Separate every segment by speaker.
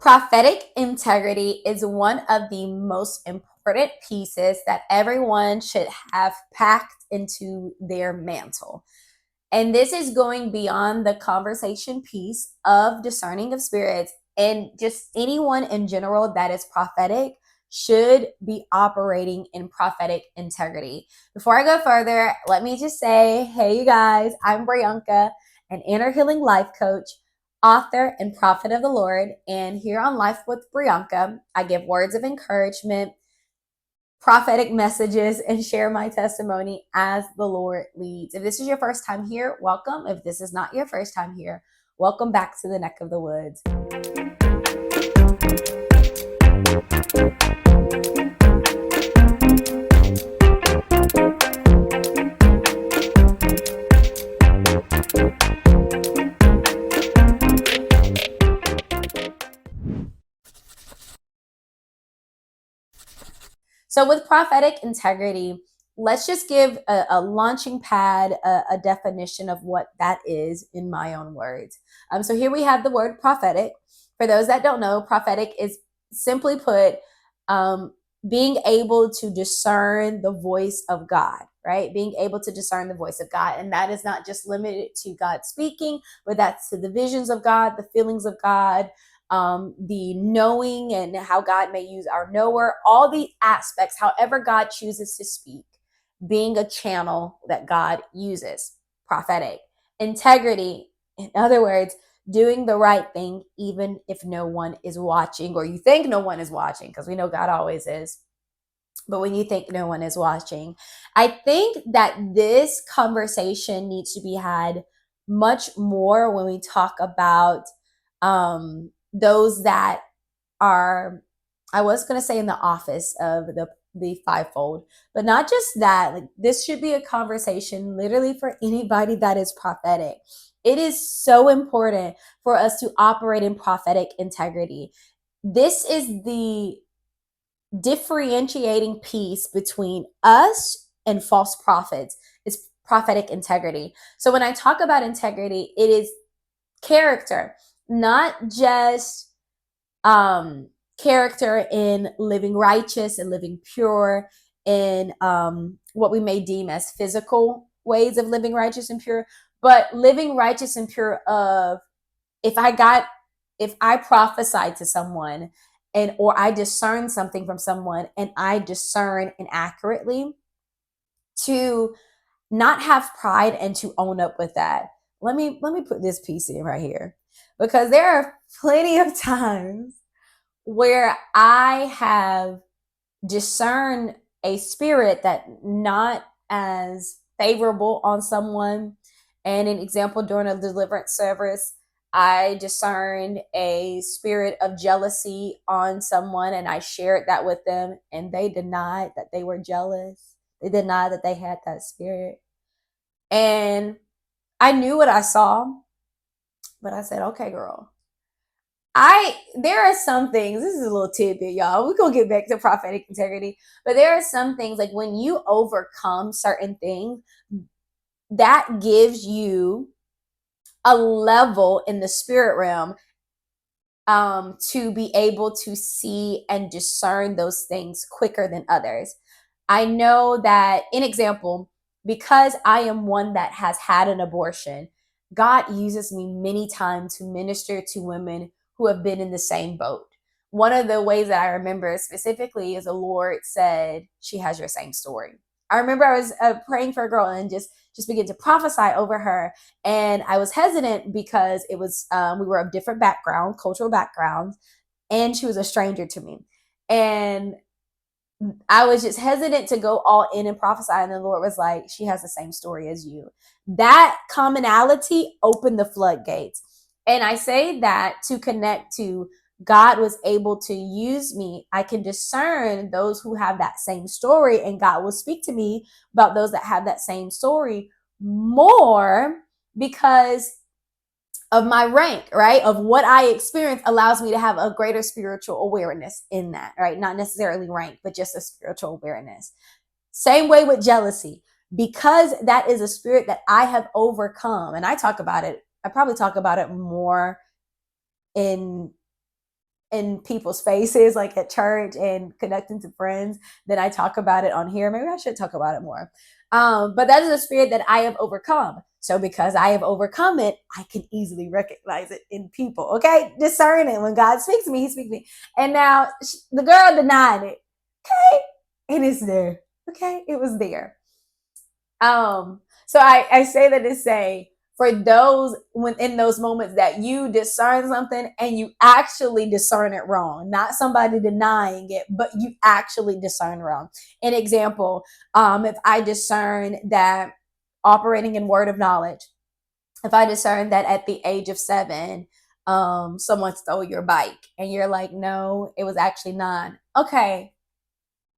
Speaker 1: Prophetic integrity is one of the most important pieces that everyone should have packed into their mantle. And this is going beyond the conversation piece of discerning of spirits, and just anyone in general that is prophetic should be operating in prophetic integrity. Before I go further, let me just say, hey, you guys, I'm Brianka, an inner healing life coach, author, and prophet of the Lord. And here on Life with Brianka, I give words of encouragement, prophetic messages, and share my testimony as the Lord leads. If this is your first time here, welcome. If this is not your first time here, welcome back to the neck of the woods. So with prophetic integrity, let's just give a launching pad, a definition of what that is in my own words. So here we have the word prophetic. For those that don't know, prophetic is simply put, being able to discern the voice of God, right? Being able to discern the voice of God. And that is not just limited to God speaking, but that's to the visions of God, the feelings of God, the knowing and how God may use our knower, all the aspects, however God chooses to speak, being a channel that God uses. Prophetic integrity, in other words, doing the right thing even if no one is watching, or you think no one is watching, because we know God always is. But when you think no one is watching, I think that this conversation needs to be had much more when we talk about those that are, I was going to say, in the office of the fivefold, but not just that. Like, this should be a conversation literally for anybody that is prophetic. It is so important for us to operate in prophetic integrity. This is the differentiating piece between us and false prophets. Is prophetic integrity. So when I talk about integrity, it is character, not just character in living righteous and living pure in what we may deem as physical ways of living righteous and pure, but living righteous and pure of, if I prophesy to someone, and or I discern something from someone and I discern inaccurately, to not have pride and to own up with that. Let me put this piece in right here, because there are plenty of times where I have discerned a spirit that not as favorable on someone. And an example, during a deliverance service, I discerned a spirit of jealousy on someone, and I shared that with them, and they denied that they were jealous. They denied that they had that spirit. And I knew what I saw, but I said, okay, girl, there are some things, this is a little tidbit, y'all. We're gonna get back to prophetic integrity, but there are some things, like when you overcome certain things, that gives you a level in the spirit realm to be able to see and discern those things quicker than others. I know that, in example, because I am one that has had an abortion, God uses me many times to minister to women who have been in the same boat. One of the ways that I remember specifically is the Lord said, she has your same story. I remember I was praying for a girl and just began to prophesy over her. And I was hesitant because it was, we were of different backgrounds, cultural backgrounds, and she was a stranger to me. And I was just hesitant to go all in and prophesy. And the Lord was like, she has the same story as you. That commonality opened the floodgates. And I say that to connect to, God was able to use me. I can discern those who have that same story, and God will speak to me about those that have that same story more, because of my rank, right? Of what I experience allows me to have a greater spiritual awareness in that, right? Not necessarily rank, but just a spiritual awareness. Same way with jealousy, because that is a spirit that I have overcome. And I talk about it. I probably talk about it more in in people's faces, like at church and connecting to friends, than I talk about it on here. Maybe I should talk about it more. But that is a spirit that I have overcome. So because I have overcome it, I can easily recognize it in people. Okay, discerning. When God speaks to me, He speaks to me. And now the girl denied it. Okay, and it's there. Okay, it was there. So I say that to say, for those when in those moments that you discern something and you actually discern it wrong, not somebody denying it, but you actually discern wrong. An example, if I discern that operating in word of knowledge, if I discern that at the age of 7, someone stole your bike and you're like, no, it was actually 9. Okay,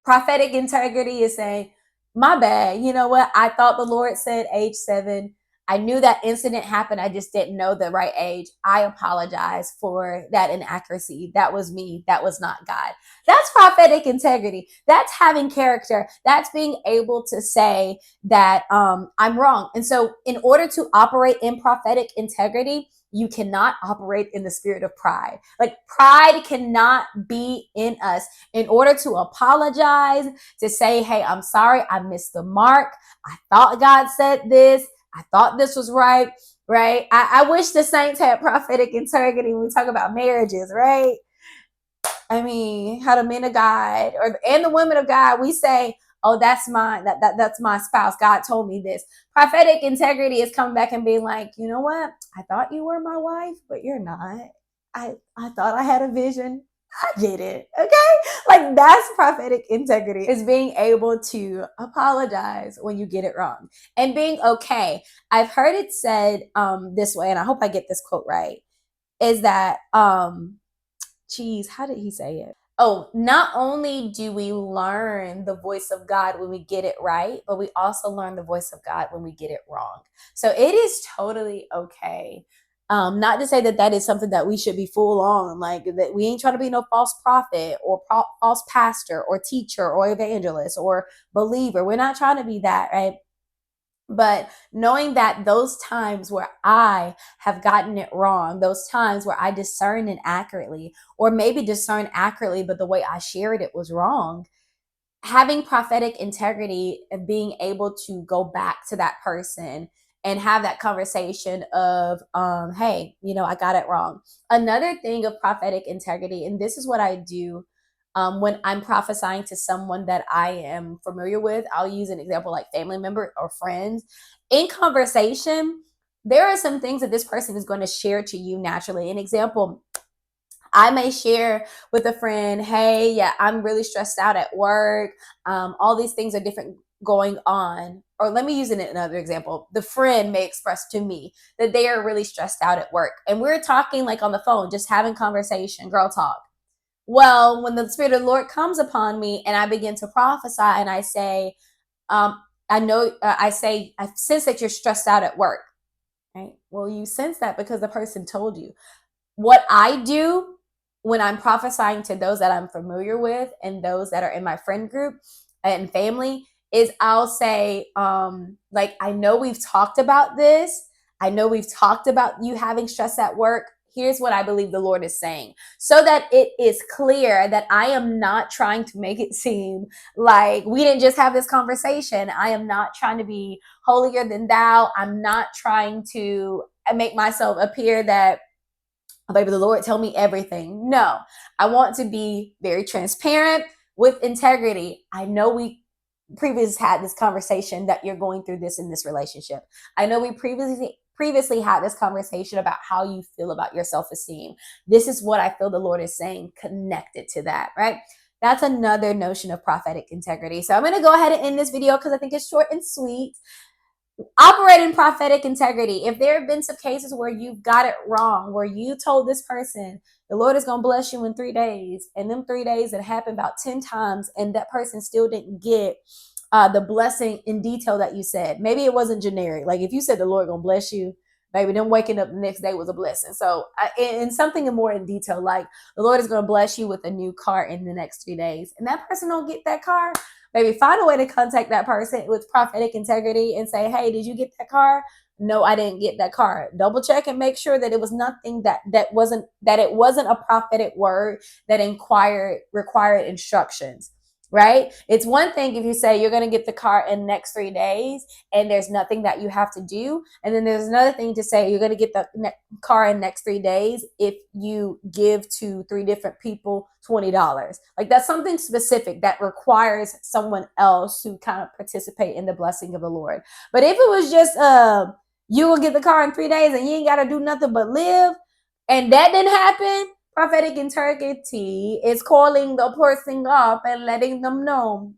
Speaker 1: prophetic integrity is saying, my bad. You know what? I thought the Lord said age 7. I knew that incident happened. I just didn't know the right age. I apologize for that inaccuracy. That was me. That was not God. That's prophetic integrity. That's having character. That's being able to say that I'm wrong. And so, in order to operate in prophetic integrity, you cannot operate in the spirit of pride. Like, pride cannot be in us. In order to apologize, to say, hey, I'm sorry, I missed the mark. I thought God said this. I thought this was right, right? I wish the saints had prophetic integrity when we talk about marriages, right? I mean, how the men of God and the women of God, we say, oh, that's mine. That's my spouse. God told me this. Prophetic integrity is coming back and being like, you know what? I thought you were my wife, but you're not. I thought I had a vision. I get it. Okay. Like, that's prophetic integrity, is being able to apologize when you get it wrong and being okay. I've heard it said this way, and I hope I get this quote right, is that geez, how did he say it? Oh, not only do we learn the voice of God when we get it right, but we also learn the voice of God when we get it wrong. So it is totally okay. Not to say that that is something that we should be full on, like that we ain't trying to be no false prophet or false pastor or teacher or evangelist or believer. We're not trying to be that, right? But knowing that those times where I have gotten it wrong, those times where I discerned inaccurately, or maybe discerned accurately, but the way I shared it was wrong, having prophetic integrity and being able to go back to that person and have that conversation of, hey, you know, I got it wrong. Another thing of prophetic integrity, and this is what I do when I'm prophesying to someone that I am familiar with. I'll use an example like family member or friends. In conversation, there are some things that this person is going to share to you naturally. An example, I may share with a friend, hey, yeah, I'm really stressed out at work. All these things are different going on. Or let me use another example. The friend may express to me that they are really stressed out at work. And we're talking like on the phone, just having conversation, girl talk. Well, when the Spirit of the Lord comes upon me and I begin to prophesy and I say, I know, I sense that you're stressed out at work, right? Well, you sense that because the person told you. What I do when I'm prophesying to those that I'm familiar with and those that are in my friend group and family is I'll say, like, I know we've talked about this. I know we've talked about you having stress at work. Here's what I believe the Lord is saying, so that it is clear that I am not trying to make it seem like we didn't just have this conversation. I am not trying to be holier than thou. I'm not trying to make myself appear that, oh, baby, the Lord tell me everything. No, I want to be very transparent with integrity. I know we previously had this conversation that you're going through this in this relationship. I know we previously had this conversation about how you feel about your self-esteem. This is what I feel the Lord is saying connected to that, right? That's another notion of prophetic integrity. So I'm going to go ahead and end this video because I think it's short and sweet. Operate in prophetic integrity. If there have been some cases where you got it wrong, where you told this person, the Lord is going to bless you in 3 days, and them 3 days that happened about 10 times, and that person still didn't get the blessing in detail that you said. Maybe it wasn't generic. Like if you said the Lord going to bless you, maybe them waking up the next day was a blessing. So in something more in detail, like the Lord is going to bless you with a new car in the next 3 days, and that person don't get that car, maybe find a way to contact that person with prophetic integrity and say, hey, did you get that car? no, I didn't get that car. Double check and make sure that it was nothing that it wasn't a prophetic word that required instructions. Right? It's one thing if you say you're going to get the car in the next 3 days and there's nothing that you have to do. And then there's another thing to say you're going to get the car in the next 3 days if you give to 3 different people $20. Like that's something specific that requires someone else to kind of participate in the blessing of the Lord. But if it was just you will get the car in 3 days and you ain't got to do nothing but live, and that didn't happen, prophetic integrity is calling the person up and letting them know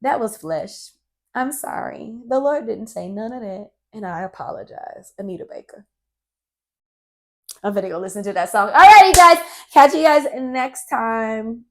Speaker 1: that was flesh. I'm sorry. The Lord didn't say none of that. And I apologize. Anita Baker. I'm gonna go listen to that song. All right, you guys. Catch you guys next time.